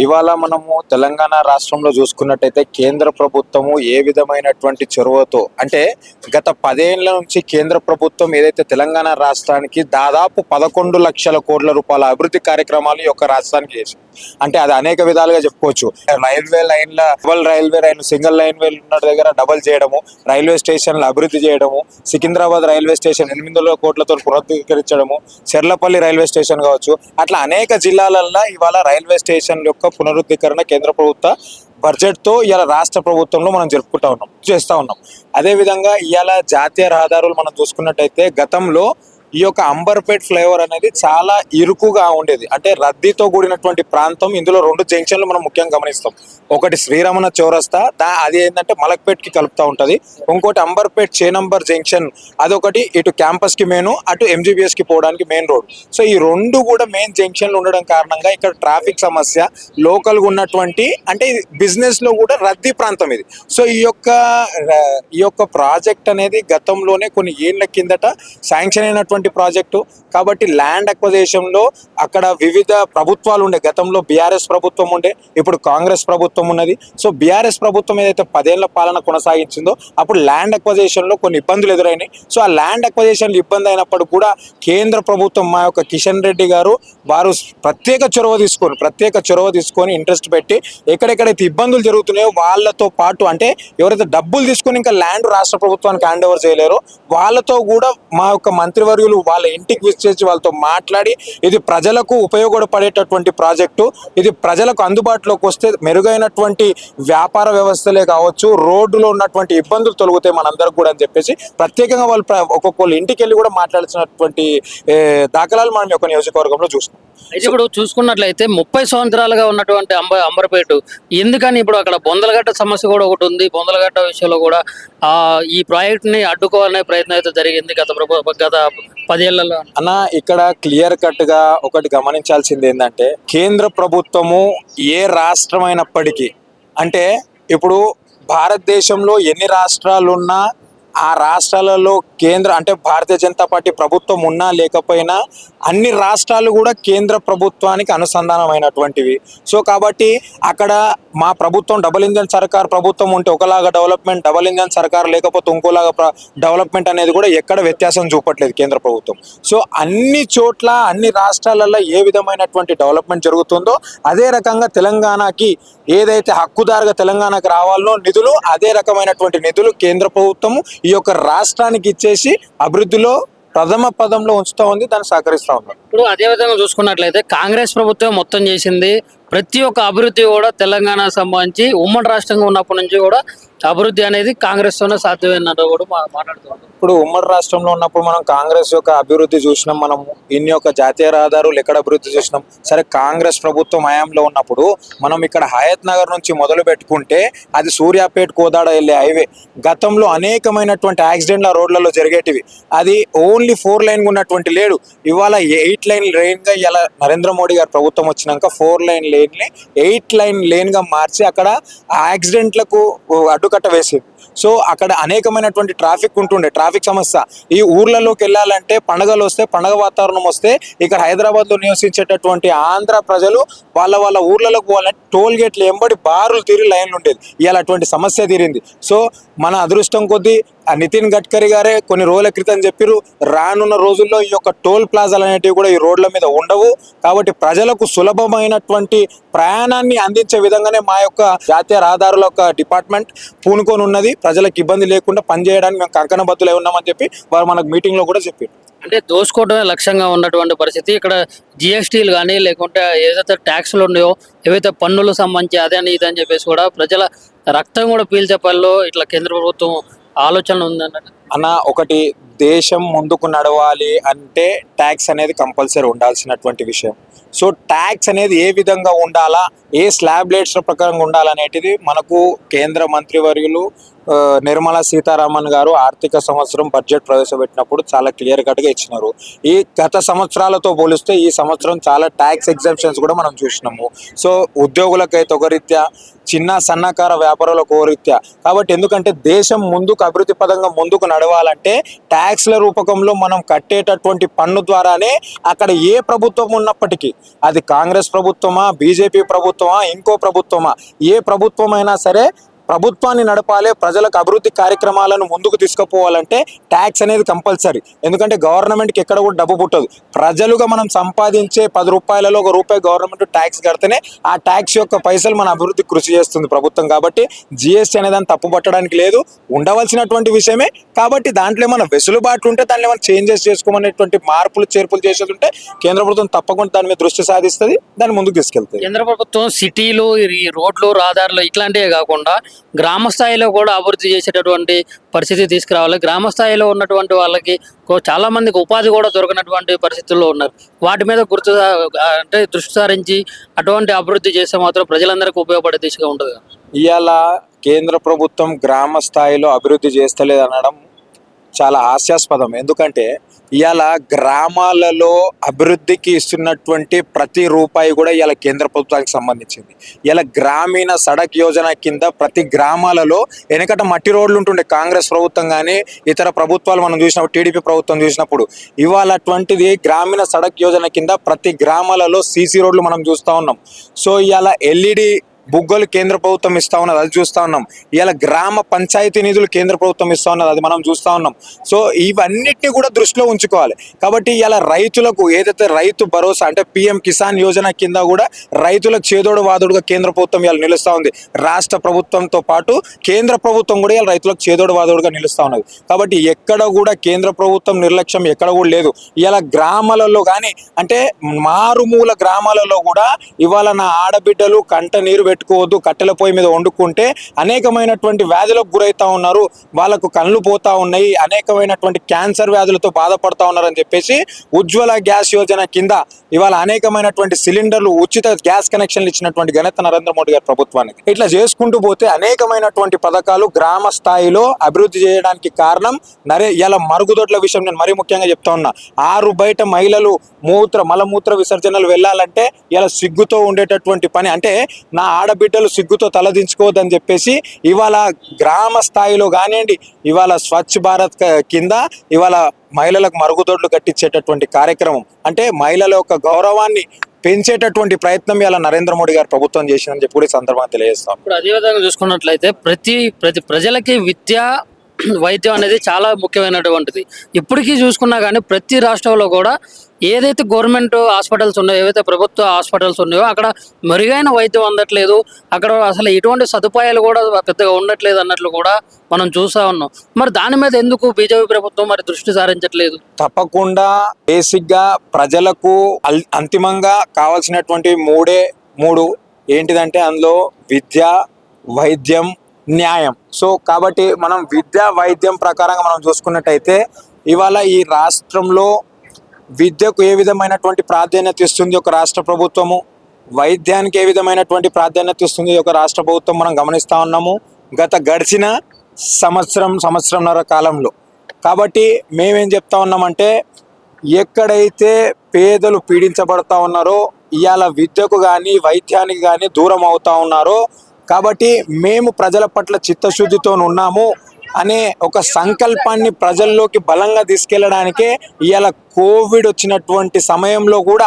ఇవాళ మనము తెలంగాణ రాష్ట్రంలో చూసుకున్నట్టయితే కేంద్ర ప్రభుత్వము ఏ విధమైనటువంటి చొరవతో అంటే గత 10 ఏళ్ల నుంచి కేంద్ర ప్రభుత్వం ఏదైతే తెలంగాణ రాష్ట్రానికి దాదాపు 11 లక్షల కోట్ల రూపాయల అభివృద్ధి కార్యక్రమాలు ఈ యొక్క రాష్ట్రానికి చేసింది. అంటే అది అనేక విధాలుగా చెప్పుకోవచ్చు. రైల్వే లైన్ల డబుల్ రైల్వే లైన్, సింగిల్ లైన్వే ఉన్న దగ్గర డబల్ చేయడము, రైల్వే స్టేషన్లు అభివృద్ధి చేయడము, సికింద్రాబాద్ రైల్వే స్టేషన్ 800 కోట్లతో పునరుద్ధరించడము, చెర్లపల్లి రైల్వే స్టేషన్ కావచ్చు, అట్లా అనేక జిల్లాలల్లో ఇవాళ రైల్వే స్టేషన్ యొక్క పునరుద్ధీకరణ కేంద్ర ప్రభుత్వ బడ్జెట్ తో ఇవాళ రాష్ట్ర ప్రభుత్వంలో మనం చేస్తా ఉన్నాం. అదే విధంగా ఇవాళ జాతీయ రహదారులు మనం చూసుకున్నట్టయితే గతంలో ఈ యొక్క అంబర్పేట్ ఫ్లైఓవర్ అనేది చాలా ఇరుకుగా ఉండేది. అంటే రద్దీతో కూడినటువంటి ప్రాంతం. ఇందులో 2 జంక్షన్లు మనం ముఖ్యంగా గమనిస్తాం. ఒకటి శ్రీరమణ చౌరస్తా, అది ఏంటంటే మలక్పేట్ కి కలుపుతా ఉంటది. ఇంకోటి అంబర్పేట్ చేనంబర్ జంక్షన్, అదొకటి ఇటు క్యాంపస్ కి మెయిన్, అటు ఎంజీబీఎస్ కి పోవడానికి మెయిన్ రోడ్. సో ఈ 2 కూడా మెయిన్ జంక్షన్లు ఉండడం కారణంగా ఇక్కడ ట్రాఫిక్ సమస్య, లోకల్ గా ఉన్నటువంటి అంటే బిజినెస్ లో కూడా రద్దీ ప్రాంతం ఇది. సో ఈ యొక్క ప్రాజెక్ట్ అనేది గతంలోనే కొన్ని ఏళ్ల కిందట శాంక్షన్ అయినటువంటి ప్రాజెక్టు. కాబట్టి ల్యాండ్ అక్విజిషన్ లో అక్కడ వివిధ ప్రభుత్వాలు ఉండే. గతంలో బీఆర్ఎస్ ప్రభుత్వం ఉండే, ఇప్పుడు కాంగ్రెస్ ప్రభుత్వం ఉన్నది. సో బీఆర్ఎస్ ప్రభుత్వం ఏదైతే 10 ఏళ్ల పాలన కొనసాగించిందో అప్పుడు ల్యాండ్ అక్విజిషన్ లో కొన్ని ఇబ్బందులు ఎదురైనాయి. సో ఆ ల్యాండ్ అక్విజిషన్ ఇబ్బంది అయినప్పుడు కూడా కేంద్ర ప్రభుత్వం మా యొక్క కిషన్ రెడ్డి గారు వారు ప్రత్యేక చొరవ తీసుకొని ఇంట్రెస్ట్ పెట్టి ఎక్కడెక్కడైతే ఇబ్బందులు జరుగుతున్నాయో వాళ్ళతో పాటు, అంటే ఎవరైతే డబ్బులు తీసుకొని ఇంకా ల్యాండ్ రాష్ట్ర ప్రభుత్వానికి హ్యాండ్ ఓవర్ చేయలేరో వాళ్ళతో కూడా మా యొక్క మంత్రివర్యులు వాళ్ళ ఇంటికి విచ్చేసి వాళ్ళతో మాట్లాడి ఇది ప్రజలకు ఉపయోగపడేటటువంటి ప్రాజెక్టు, ఇది ప్రజలకు అందుబాటులోకి వస్తే మెరుగైనటువంటి వ్యాపార వ్యవస్థలే కావచ్చు, రోడ్డులో ఉన్నటువంటి ఇబ్బందులు తొలగుతాయి మనందరికి కూడా అని చెప్పేసి ప్రత్యేకంగా వాళ్ళు ఒక్కొక్కళ్ళు ఇంటికి వెళ్ళి కూడా మాట్లాడాల్సినటువంటి దాఖలాలు మనం యొక్క నియోజకవర్గంలో చూస్తాం. అయితే ఇప్పుడు చూసుకున్నట్లయితే 30 సంవత్సరాలుగా ఉన్నటువంటి అంబర్పేట ఎందుకని ఇప్పుడు అక్కడ బొందలగడ్డ సమస్య కూడా ఒకటి ఉంది. బొందలగడ్డ విషయంలో కూడా ఈ ప్రాజెక్ట్ ని అడ్డుకోవాలనే ప్రయత్నం అయితే జరిగింది గత 10 ఏళ్లలో. అన్న ఇక్కడ క్లియర్ కట్ గా ఒకటి గమనించాల్సింది ఏంటంటే కేంద్ర ప్రభుత్వము ఏ రాష్ట్రమైనప్పటికీ, అంటే ఇప్పుడు భారతదేశంలో ఎన్ని రాష్ట్రాలున్నా ఆ రాష్ట్రాలలో అంటే భారతీయ జనతా పార్టీ ప్రభుత్వం ఉన్నా లేకపోయినా అన్ని రాష్ట్రాలు కూడా కేంద్ర ప్రభుత్వానికి అనుసంధానమైనటువంటివి. సో కాబట్టి అక్కడ మా ప్రభుత్వం డబుల్ ఇంజన్ సర్కార్ ప్రభుత్వం ఉంటే ఒకలాగా డెవలప్మెంట్, డబుల్ ఇంజన్ సర్కార్ లేకపోతే ఇంకోలాగా డెవలప్మెంట్ అనేది కూడా ఎక్కడ వ్యత్యాసం చూపట్లేదు కేంద్ర ప్రభుత్వం. సో అన్ని చోట్ల అన్ని రాష్ట్రాలలో ఏ విధమైనటువంటి డెవలప్మెంట్ జరుగుతుందో అదే రకంగా తెలంగాణకి ఏదైతే హక్కుదారుగా తెలంగాణకు రావాలనో నిధులు, అదే రకమైనటువంటి నిధులు కేంద్ర ప్రభుత్వము ఈ యొక్క రాష్ట్రానికి ఇచ్చేసి అభివృద్ధిలో ప్రథమ పదంలో ఉంచుతా ఉంది, దాన్ని సహకరిస్తా ఉన్నారు. ఇప్పుడు అదే విధంగా చూసుకున్నట్లయితే కాంగ్రెస్ ప్రభుత్వం మొత్తం చేసింది ప్రతి ఒక్క అభివృద్ధి కూడా తెలంగాణ సంబంధించి ఉమ్మడి రాష్ట్రంగా ఉన్నప్పటి నుంచి కూడా అభివృద్ధి అనేది కాంగ్రెస్ తోనే సాధ్యమైనట్టు కూడా మాట్లాడుతున్నాం. ఇప్పుడు ఉమ్మడి రాష్ట్రంలో ఉన్నప్పుడు మనం కాంగ్రెస్ యొక్క అభివృద్ధి చూసినాం, మనం ఇన్ని యొక్క జాతీయ రహదారులు ఎక్కడ అభివృద్ధి చూసినాం. సరే కాంగ్రెస్ ప్రభుత్వం హయాంలో ఉన్నప్పుడు మనం ఇక్కడ హయత్ నగర్ నుంచి మొదలు పెట్టుకుంటే అది సూర్యాపేట్ కోదాడ వెళ్ళే హైవే. గతంలో అనేకమైనటువంటి యాక్సిడెంట్ల రోడ్లలో జరిగేటివి. అది ఓన్లీ 4 లైన్ ఉన్నటువంటి లేడు, ఇవాళ 8 లైన్ లేన్ గా ఇలా నరేంద్ర మోడీ గారు ప్రభుత్వం వచ్చినాక 4 లైన్ లేన్ ని 8 లైన్ లేన్ గా మార్చి అక్కడ యాక్సిడెంట్లకు అడ్డుకట్ట వేసింది. సో అక్కడ అనేకమైనటువంటి ట్రాఫిక్ ఉంటుండే, ట్రాఫిక్ సమస్య. ఈ ఊర్లలోకి వెళ్ళాలంటే పండుగలు వస్తే, పండుగ వాతావరణం వస్తే ఇక్కడ హైదరాబాద్ లో నివసించేటటువంటి ఆంధ్ర ప్రజలు వాళ్ళ ఊర్లలోకి పోవాలంటే టోల్ గేట్లు ఎంబడి బారులు తీరి లైన్లు ఉండేది. ఇవాళ అటువంటి సమస్య తీరింది. సో మన అదృష్టం కొద్దీ నితిన్ గడ్కరీ గారే కొన్ని రోజుల క్రితం చెప్పారు, రానున్న రోజుల్లో ఈ యొక్క టోల్ ప్లాజాలు అనేటివి కూడా ఈ రోడ్ల మీద ఉండవు. కాబట్టి ప్రజలకు సులభమైనటువంటి ప్రయాణాన్ని అందించే విధంగానే మా యొక్క జాతీయ రహదారుల యొక్క డిపార్ట్మెంట్ పూనుకొని ఉన్నది. ప్రజలకు ఇబ్బంది లేకుండా పనిచేయడానికి మేము కంకణబద్దులై ఉన్నామని చెప్పి వారు మనకు మీటింగ్ లో కూడా చెప్పారు. అంటే దోసుకోవడమే లక్ష్యంగా ఉన్నటువంటి పరిస్థితి. ఇక్కడ జిఎస్టీలు కానీ లేకుంటే ఏదైతే ట్యాక్స్లు ఉన్నాయో, ఏవైతే పన్నులు సంబంధించి అదని ఇదని చెప్పేసి కూడా ప్రజల రక్తం కూడా పీల్చే పనిలో ఇట్లా కేంద్ర ప్రభుత్వం ఆలోచన ఉందన్నట్టు. అన్న ఒకటి, దేశం ముందుకు నడవాలి అంటే ట్యాక్స్ అనేది కంపల్సరీ ఉండాల్సినటువంటి విషయం. సో ట్యాక్స్ అనేది ఏ విధంగా ఉండాలా, ఏ స్లాబ్ రేట్స్ ప్రకారంగా ఉండాలనేటిది మనకు కేంద్ర మంత్రివర్యులు నిర్మలా సీతారామన్ గారు ఆర్థిక సంవత్సరం బడ్జెట్ ప్రవేశపెట్టినప్పుడు చాలా క్లియర్ కట్గా ఇచ్చినారు. ఈ గత సంవత్సరాలతో పోలిస్తే ఈ సంవత్సరం చాలా ట్యాక్స్ ఎగ్జామ్షన్స్ కూడా మనం చూసినాము. సో ఉద్యోగులకైతే ఒక రీత్యా, చిన్న సన్నకార వ్యాపారులకు ఒక రీత్యా. కాబట్టి ఎందుకంటే దేశం ముందుకు అభివృద్ధి పదంగా ముందుకు నడవాలంటే ట్యాక్స్ల రూపకంలో మనం కట్టేటటువంటి పన్ను ద్వారానే అక్కడ ఏ ప్రభుత్వం ఉన్నప్పటికీ, అది కాంగ్రెస్ ప్రభుత్వమా, బీజేపీ ప్రభుత్వమా, ఇంకో ప్రభుత్వమా, ఏ ప్రభుత్వమైనా సరే ప్రభుత్వాన్ని నడపాలి, ప్రజలకు అభివృద్ధి కార్యక్రమాలను ముందుకు తీసుకుపోవాలంటే ట్యాక్స్ అనేది కంపల్సరీ. ఎందుకంటే గవర్నమెంట్కి ఎక్కడ కూడా డబ్బు పుట్టదు. ప్రజలుగా మనం సంపాదించే 10 రూపాయలలో 1 రూపాయి గవర్నమెంట్ ట్యాక్స్ కడితేనే ఆ ట్యాక్స్ యొక్క పైసలు మన అభివృద్ధి కృషి చేస్తుంది ప్రభుత్వం. కాబట్టి జిఎస్టీ అనే దాన్ని తప్పు పట్టడానికి లేదు, ఉండవలసినటువంటి విషయమే. కాబట్టి దాంట్లో ఏమైనా వెసులుబాట్లు ఉంటే దాంట్లో ఏమైనా చేంజెస్ చేసుకోమనేటువంటి మార్పులు చేర్పులు చేసేది ఉంటే కేంద్ర ప్రభుత్వం తప్పకుండా దాని మీద దృష్టి సాధిస్తుంది, దాన్ని ముందుకు తీసుకెళ్తుంది. కేంద్ర ప్రభుత్వం సిటీలు, ఈ రోడ్లు, రహదారులు ఇట్లాంటివే కాకుండా గ్రామ స్థాయిలో కూడా అభివృద్ధి చేసేటటువంటి పరిస్థితి తీసుకురావాలి. గ్రామ స్థాయిలో ఉన్నటువంటి వాళ్ళకి చాలా మందికి ఉపాధి కూడా దొరకనటువంటి పరిస్థితుల్లో ఉన్నారు. వాటి మీద అంటే దృష్టి సారించి అటువంటి అభివృద్ధి చేస్తే మాత్రం ప్రజలందరికీ ఉపయోగపడే దిశగా ఉంటుంది. ఇవాళ కేంద్ర ప్రభుత్వం గ్రామ స్థాయిలో అభివృద్ధి చేస్తలేదు అనడం చాలా హాస్యాస్పదం. ఎందుకంటే ఇవాళ గ్రామాలలో అభివృద్ధికి ఇస్తున్నటువంటి ప్రతి రూపాయి కూడా ఇవాళ కేంద్ర ప్రభుత్వానికి సంబంధించింది. ఇలా గ్రామీణ సడక్ యోజన కింద ప్రతి గ్రామాలలో వెనకట మట్టి రోడ్లు ఉంటుండే కాంగ్రెస్ ప్రభుత్వం కానీ ఇతర ప్రభుత్వాలు మనం చూసినప్పుడు, టీడీపీ ప్రభుత్వం చూసినప్పుడు, ఇవాళ అటువంటిది గ్రామీణ సడక్ యోజన కింద ప్రతి గ్రామాలలో సీసీ రోడ్లు మనం చూస్తూ ఉన్నాం. సో ఇవాళ ఎల్ఈడి బుగ్గలు కేంద్ర ప్రభుత్వం ఇస్తా ఉన్నది, అది చూస్తూ ఉన్నాం. ఇలా గ్రామ పంచాయతీ నిధులు కేంద్ర ప్రభుత్వం ఇస్తా ఉన్నది, అది మనం చూస్తూ ఉన్నాం. సో ఇవన్నిటిని కూడా దృష్టిలో ఉంచుకోవాలి. కాబట్టి ఇలా రైతులకు ఏదైతే రైతు భరోసా అంటే పిఎం కిసాన్ యోజన కింద కూడా రైతులకు చేదోడు వాదోడుగా కేంద్ర ప్రభుత్వం ఇలా నిలుస్తూ ఉంది. రాష్ట్ర ప్రభుత్వంతో పాటు కేంద్ర ప్రభుత్వం కూడా ఇలా రైతులకు చేదోడు వాదోడుగా నిలుస్తూ ఉన్నది. కాబట్టి ఎక్కడ కూడా కేంద్ర ప్రభుత్వం నిర్లక్ష్యం ఎక్కడ కూడా లేదు. ఇలా గ్రామాలలో కానీ అంటే మారుమూల గ్రామాలలో కూడా ఇవాళ నా ఆడబిడ్డలు కంట నీరు పెట్టుకోవద్దు, కట్టెల పొయ్యి మీద వండుకుంటే అనేకమైనటువంటి వ్యాధులకు గురవుతా ఉన్నారు, వాళ్ళకు కళ్ళు పోతా ఉన్నాయి, అనేకమైనటువంటి క్యాన్సర్ వ్యాధులతో బాధపడతా ఉన్నారని చెప్పేసి ఉజ్వల గ్యాస్ యోజన కింద ఇవాళ అనేకమైనటువంటి సిలిండర్లు, ఉచిత గ్యాస్ కనెక్షన్లు ఇచ్చినటువంటి ఘనత నరేంద్ర మోడీ గారి ప్రభుత్వానికి. ఇట్లా చేసుకుంటూ పోతే అనేకమైనటువంటి పథకాలు గ్రామ స్థాయిలో అభివృద్ధి చేయడానికి కారణం ఇలా మరుగుదొడ్ల విషయం నేను మరీ ముఖ్యంగా చెప్తా ఉన్నా. ఆరు బయట మహిళలు మలమూత్ర విసర్జనలు వెళ్ళాలంటే ఇలా సిగ్గుతో ఉండేటటువంటి పని. అంటే నా ఆడబిడ్డలు సిగ్గుతో తలదించుకోవద్దని చెప్పేసి ఇవాళ గ్రామ స్థాయిలో కానివ్వండి, ఇవాళ స్వచ్ఛ భారత్ కింద ఇవాళ మహిళలకు మరుగుదొడ్లు కట్టించేటటువంటి కార్యక్రమం, అంటే మహిళల యొక్క గౌరవాన్ని పెంచేటటువంటి ప్రయత్నం ఇలా నరేంద్ర మోడీ గారు ప్రభుత్వం చేసిందని చెప్పి కూడా ఈ సందర్భంగా తెలియజేస్తాం. ఇప్పుడు అదే విధంగా చూసుకున్నట్లయితే ప్రతి ప్రజలకి విద్య, వైద్యం అనేది చాలా ముఖ్యమైనటువంటిది. ఇప్పటికీ చూసుకున్నా కానీ ప్రతి రాష్ట్రంలో కూడా ఏదైతే గవర్నమెంట్ హాస్పిటల్స్ ఉన్నాయో, ఏవైతే ప్రభుత్వ హాస్పిటల్స్ ఉన్నాయో అక్కడ మెరుగైన వైద్యం అందట్లేదు, అక్కడ అసలు ఎటువంటి సదుపాయాలు కూడా పెద్దగా ఉండట్లేదు అన్నట్లు కూడా మనం చూస్తూ ఉన్నాం. మరి దాని మీద ఎందుకు బీజేపీ ప్రభుత్వం మరి దృష్టి సారించట్లేదు? తప్పకుండా బేసిక్గా ప్రజలకు అంతిమంగా కావాల్సినటువంటి మూడు ఏంటిదంటే అందులో విద్య, వైద్యం, న్యాయం. సో కాబట్టి మనం విద్యా వైద్యం ప్రకారంగా మనం చూసుకున్నట్టయితే ఇవాళ ఈ రాష్ట్రంలో విద్యకు ఏ విధమైనటువంటి ప్రాధాన్యత ఇస్తుంది ఒక రాష్ట్ర ప్రభుత్వము, వైద్యానికి ఏ విధమైనటువంటి ప్రాధాన్యత ఇస్తుంది ఒక రాష్ట్ర ప్రభుత్వం మనం గమనిస్తూ ఉన్నాము గడిచిన సంవత్సరంన్నర కాలంలో. కాబట్టి మేమేం చెప్తా ఉన్నామంటే ఎక్కడైతే పేదలు పీడించబడతా ఉన్నారో ఇవాళ విద్యకు కానీ వైద్యానికి కానీ దూరం అవుతా ఉన్నారో, కాబట్టి మేము ప్రజల పట్ల చిత్తశుద్ధితో ఉన్నాము అనే ఒక సంకల్పాన్ని ప్రజల్లోకి బలంగా తీసుకెళ్లడానికే ఇవాళ కోవిడ్ వచ్చినటువంటి సమయంలో కూడా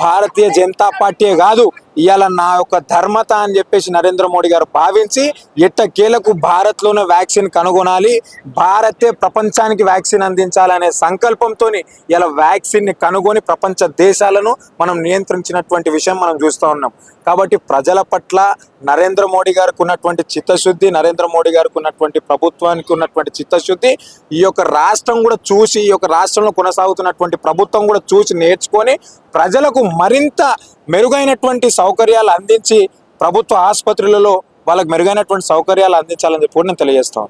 భారతీయ జనతా పార్టీయే కాదు, ఇవాళ నా యొక్క ధర్మత అని చెప్పేసి నరేంద్ర మోడీ గారు భావించి ఎట్టకేలకు భారత్లోనే వ్యాక్సిన్ కనుగొనాలి, భారతే ప్రపంచానికి వ్యాక్సిన్ అందించాలనే సంకల్పంతో ఇలా వ్యాక్సిన్ని కనుగొని ప్రపంచ దేశాలను మనం నియంత్రించినటువంటి విషయం మనం చూస్తూ ఉన్నాం. కాబట్టి ప్రజల పట్ల నరేంద్ర మోడీ గారికి ఉన్నటువంటి చిత్తశుద్ధి, నరేంద్ర మోడీ గారికి ఉన్నటువంటి ప్రభుత్వానికి ఉన్నటువంటి చిత్తశుద్ధి ఈ యొక్క రాష్ట్రం కూడా చూసి, ఈ యొక్క రాష్ట్రంలో కొనసాగుతున్నటువంటి ప్రభుత్వం కూడా చూసి నేర్చుకొని ప్రజలకు మరింత మెరుగైనటువంటి సౌకర్యాలు అందించి ప్రభుత్వ ఆసుపత్రులలో వాళ్ళకి మెరుగైనటువంటి సౌకర్యాలు అందించాలని చెప్పి నేను తెలియజేస్తాను.